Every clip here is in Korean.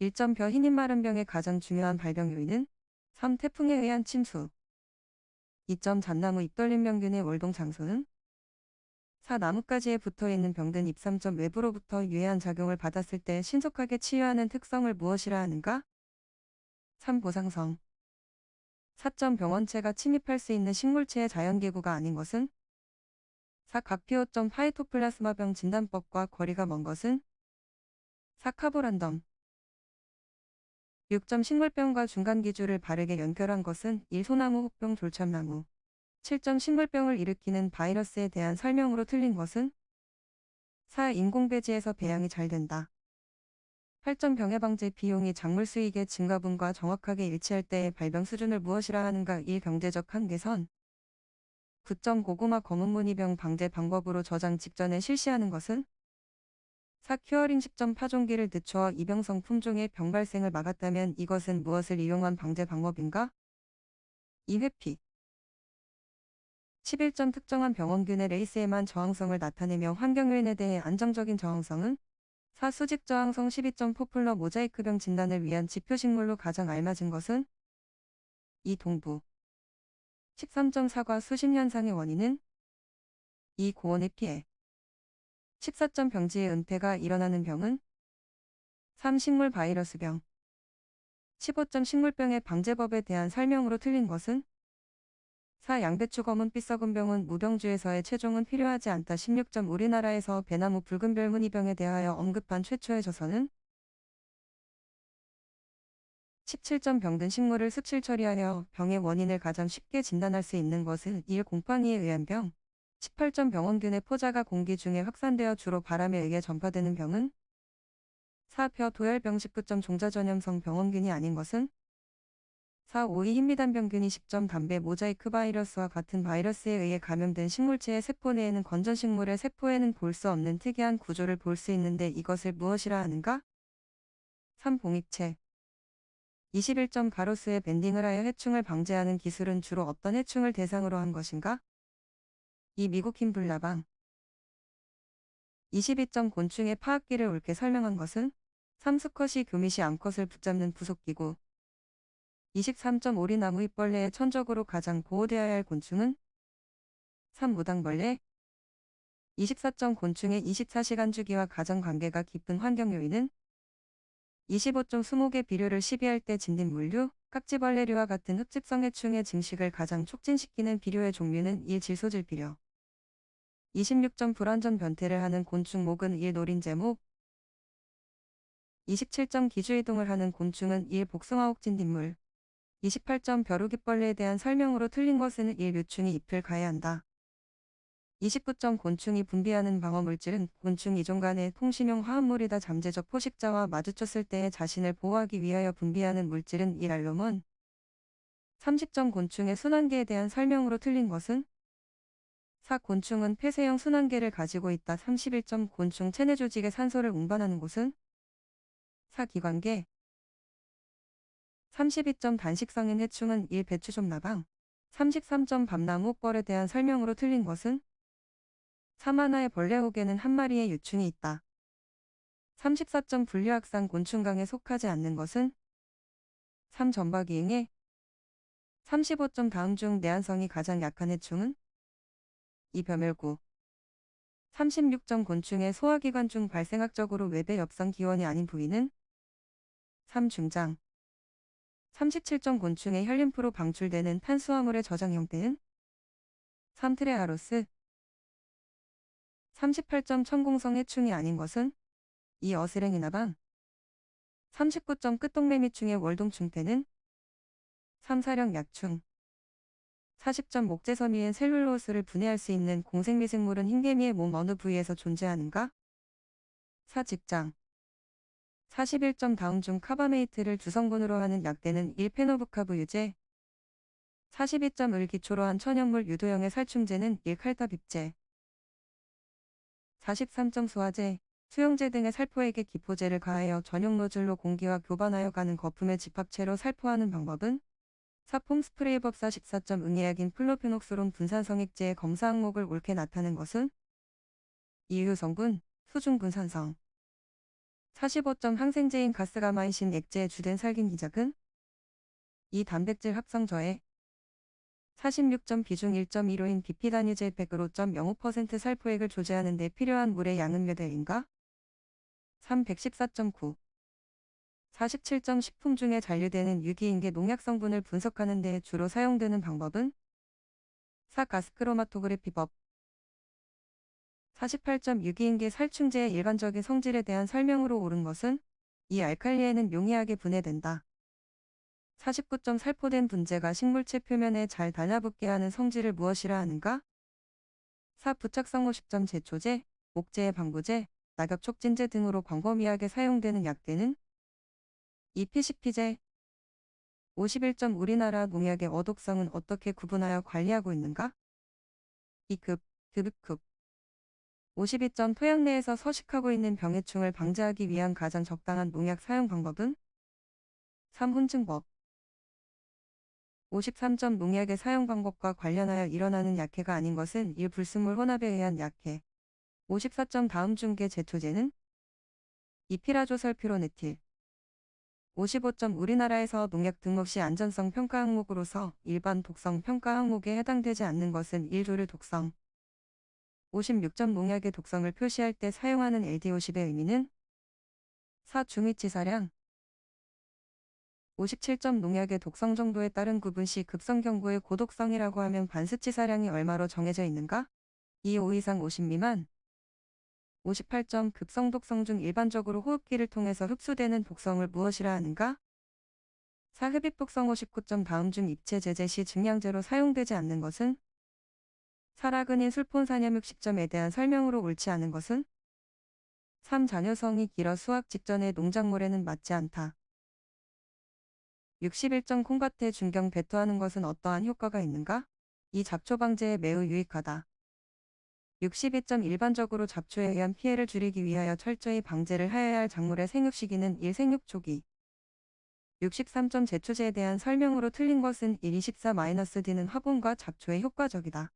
1점 벼 흰입 마른 병의 가장 중요한 발병 요인은 3. 태풍에 의한 침수. 2점 잣나무 잎 떨림 병균의 월동 장소는 4. 나뭇가지에 붙어있는 병든 잎. 3점 외부로부터 유해한 작용을 받았을 때 신속하게 치유하는 특성을 무엇이라 하는가? 3. 보상성. 4점 병원체가 침입할 수 있는 식물체의 자연기구가 아닌 것은 4. 각피호점 파이토플라스마병 진단법과 거리가 먼 것은 4. 카보란덤. 6점 식물병과 중간기주를 바르게 연결한 것은 1. 소나무 혹병 졸참나무. 7점 식물병을 일으키는 바이러스에 대한 설명으로 틀린 것은 4. 인공배지에서 배양이 잘 된다. 8점 병해방제 비용이 작물 수익의 증가분과 정확하게 일치할 때의 발병 수준을 무엇이라 하는가? 1. 경제적 한계선. 9점 고구마 검은무늬병 방제 방법으로 저장 직전에 실시하는 것은 4. 큐어링. 10점 파종기를 늦춰 이병성 품종의 병 발생을 막았다면 이것은 무엇을 이용한 방제 방법인가? 2. 회피. 11점 특정한 병원균의 레이스에만 저항성을 나타내며 환경요인에 대해 안정적인 저항성은 4. 수직 저항성. 12점 포플러 모자이크병 진단을 위한 지표식물로 가장 알맞은 것은 2. 동부. 13점 사과 수심 현상의 원인은 2. 고온의 피해. 14점 병지의 은폐가 일어나는 병은 3. 식물 바이러스병. 15점 식물병의 방제법에 대한 설명으로 틀린 것은 4. 양배추 검은빛 썩은 병은 무병주에서의 채종은 필요하지 않다. 16점 우리나라에서 배나무 붉은 별무늬병에 대하여 언급한 최초의 저서는 17점 병든 식물을 습실 처리하여 병의 원인을 가장 쉽게 진단할 수 있는 것은 1. 곰팡이에 의한 병. 18점 병원균의 포자가 공기 중에 확산되어 주로 바람에 의해 전파되는 병은 4. 벼 도열병. 19점 종자전염성 병원균이 아닌 것은 4. 오이 흰미단병균이 10점 담배 모자이크 바이러스와 같은 바이러스에 의해 감염된 식물체의 세포 내에는 건전식물의 세포에는 볼 수 없는 특이한 구조를 볼 수 있는데 이것을 무엇이라 하는가? 3. 봉입체. 21점 가로수에 밴딩을 하여 해충을 방제하는 기술은 주로 어떤 해충을 대상으로 한 것인가? 2. 미국 흰 불나방. 22점 곤충의 파악기를 옳게 설명한 것은 3. 수컷이 교미시 암컷을 붙잡는 부속기구. 23점 오리나무 잎벌레의 천적으로 가장 보호되어야 할 곤충은 3. 무당벌레. 24점 곤충의 24시간 주기와 가장 관계가 깊은 환경 요인은 25점 20개 비료를 시비할 때 진딧 물류, 깍지벌레류와 같은 흡집성 해충의 증식을 가장 촉진시키는 비료의 종류는 1. 질소질 비료. 26점 불완전 변태를 하는 곤충 목은 1. 노린재목. 27점 기주이동을 하는 곤충은 1. 복숭아옥 진딧물. 28점 벼룩잎벌레에 대한 설명으로 틀린 것은 1. 묘충이 잎을 가해한다. 29점 곤충이 분비하는 방어물질은 곤충 이종 간의 통신용 화합물이다. 잠재적 포식자와 마주쳤을 때에 자신을 보호하기 위하여 분비하는 물질은 1. 알로몬. 30점 곤충의 순환계에 대한 설명으로 틀린 것은 4. 곤충은 폐쇄형 순환계를 가지고 있다. 31점 곤충 체내 조직의 산소를 운반하는 곳은 4. 기관계. 32점 단식성인 해충은 1. 배추좀나방. 33점 밤나무 옥벌에 대한 설명으로 틀린 것은 3. 하나의 벌레옥에는 한 마리의 유충이 있다. 34점 분류학상 곤충강에 속하지 않는 것은 3. 점박이응해. 35점 다음 중 내한성이 가장 약한 해충은 2. 벼멸구. 36점 곤충의 소화기관 중 발생학적으로 외배 엽성 기원이 아닌 부위는 3. 중장. 37점 곤충의 혈림프로 방출되는 탄수화물의 저장 형태는 3. 트레하로스. 38점 천공성 해충이 아닌 것은 2. 어스랭이나방. 39점 끝동매미충의 월동충태는 3. 사령 약충. 40점 목재섬유인 셀룰로스를 분해할 수 있는 공생미생물은 흰개미의 몸 어느 부위에서 존재하는가? 4. 직장. 41점 다음 중 카바메이트를 주성분으로 하는 약대는 1. 페노부카브 유제. 42점 을 기초로 한 천연물 유도형의 살충제는 1. 칼답입제. 43점 소화제, 수용제 등의 살포에게 기포제를 가하여 전용 노즐로 공기와 교반하여 가는 거품의 집합체로 살포하는 방법은 4. 폼스프레이법. 44점 응애약인 플로페녹스론 분산성액제의 검사 항목을 옳게 나타낸 것은 이유 성분, 수중 분산성. 45점 항생제인 가스가마이신 액제의 주된 살균 기작은 2. 단백질 합성 저해 46점 비중 1.15인 비피다니젤 105.05% 살포액을 조제하는 데 필요한 물의 양은 몇 회인가? 3. 114.9 47점 식품 중에 잔류되는 유기인계 농약 성분을 분석하는 데 주로 사용되는 방법은? 4. 가스크로마토그래피법 48점 유기인계 살충제의 일반적인 성질에 대한 설명으로 옳은 것은? 이 알칼리에는 용이하게 분해된다. 49점 살포된 분재가 식물체 표면에 잘 달라붙게 하는 성질을 무엇이라 하는가? 4. 부착성 50점 제초제, 목재의 방부제, 낙엽 촉진제 등으로 광범위하게 사용되는 약대는? 2. PCP제 51점 우리나라 농약의 어독성은 어떻게 구분하여 관리하고 있는가? 2급, 드급급 52점 토양 내에서 서식하고 있는 병해충을 방지하기 위한 가장 적당한 농약 사용 방법은? 3. 혼증법 53점 농약의 사용 방법과 관련하여 일어나는 약해가 아닌 것은 1. 불순물 혼합에 의한 약해 54점 다음 중계 제초제는? 2. 피라조설피로네틸 55점 우리나라에서 농약 등록 시 안전성 평가 항목으로서 일반 독성 평가 항목에 해당되지 않는 것은 1. 조류 독성 56점 농약의 독성을 표시할 때 사용하는 LD50의 의미는? 4. 중위치사량 57점 농약의 독성 정도에 따른 구분 시 급성 경고의 고독성이라고 하면 반수치사량이 얼마로 정해져 있는가? 2. 5 이상 50 미만 58점 급성 독성 중 일반적으로 호흡기를 통해서 흡수되는 독성을 무엇이라 하는가? 4. 흡입 독성 59점 다음 중 입체 제제 시 증량제로 사용되지 않는 것은? 사라근인 술폰산염육 시점에 대한 설명으로 옳지 않은 것은? 3. 잔여성이 길어 수확 직전에 농작물에는 맞지 않다. 61점 콩밭에 중경 배토하는 것은 어떠한 효과가 있는가? 이 잡초 방제에 매우 유익하다. 62점 일반적으로 잡초에 의한 피해를 줄이기 위하여 철저히 방제를 하여야 할 작물의 생육 시기는 1. 생육 초기 63점 제초제에 대한 설명으로 틀린 것은 1. 24-D는 화분과 잡초에 효과적이다.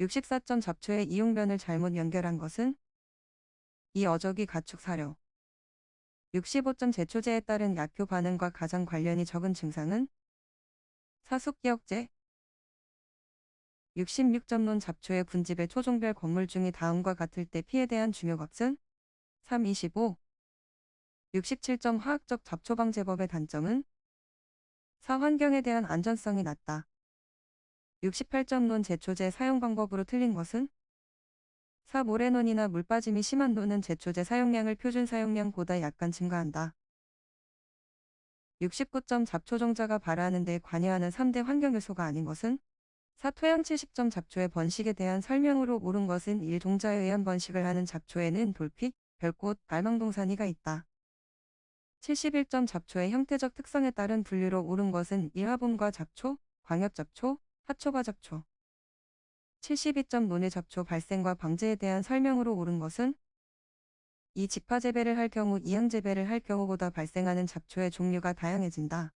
64점 잡초의 이용변을 잘못 연결한 것은? 2. 어저기 가축 사료 65점 제초제에 따른 약효 반응과 가장 관련이 적은 증상은? 4. 숲기역제 66점 논 잡초의 군집의 초종별 건물 중이 다음과 같을 때 피에 대한 중요값은? 3. 25 67점 화학적 잡초방제법의 단점은? 4. 환경에 대한 안전성이 낮다. 68점 논 제초제 사용 방법으로 틀린 것은? 4. 모래논이나 물빠짐이 심한 논은 제초제 사용량을 표준 사용량보다 약간 증가한다. 69점 잡초종자가 발화하는 데 관여하는 3대 환경요소가 아닌 것은? 4. 토양 70점 잡초의 번식에 대한 설명으로 옳은 것은 1. 종자에 의한 번식을 하는 잡초에는 돌픽, 별꽃, 알망동사니가 있다. 71점 잡초의 형태적 특성에 따른 분류로 옳은 것은 1. 화분과 잡초, 광엽잡초, 하초과 잡초 72점 논의 잡초 발생과 방제에 대한 설명으로 옳은 것은? 2. 직파 재배를 할 경우 이항 재배를 할 경우보다 발생하는 잡초의 종류가 다양해진다.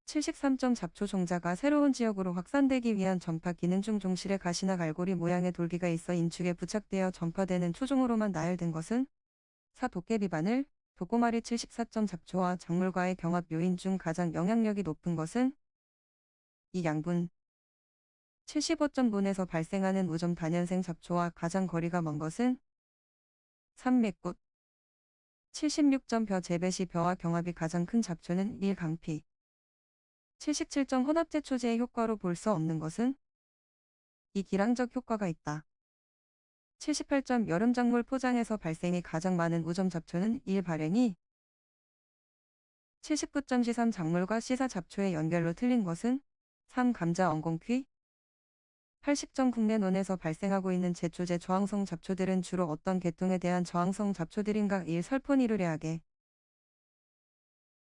73점 잡초 종자가 새로운 지역으로 확산되기 위한 전파 기능 중 종실에 가시나 갈고리 모양의 돌기가 있어 인축에 부착되어 전파되는 초종으로만 나열된 것은? 4. 도깨비 바늘, 도꼬마리 74점 잡초와 작물과의 경합 요인 중 가장 영향력이 높은 것은? 2. 양분 75점 논에서 발생하는 우점 다년생 잡초와 가장 거리가 먼 것은? 3. 맥꽃 76점 벼 재배 시 벼와 경합이 가장 큰 잡초는? 1. 강피 77점 혼합제초제의 효과로 볼 수 없는 것은? 2. 기량적 효과가 있다. 78점 여름작물 포장에서 발생이 가장 많은 우점 잡초는? 1. 발행이 79점 C3 작물과 C4 잡초의 연결로 틀린 것은? 3. 감자 엉겅퀴 80점 국내 논에서 발생하고 있는 제초제 저항성 잡초들은 주로 어떤 계통에 대한 저항성 잡초들인가? 1. 설폰 이루레아게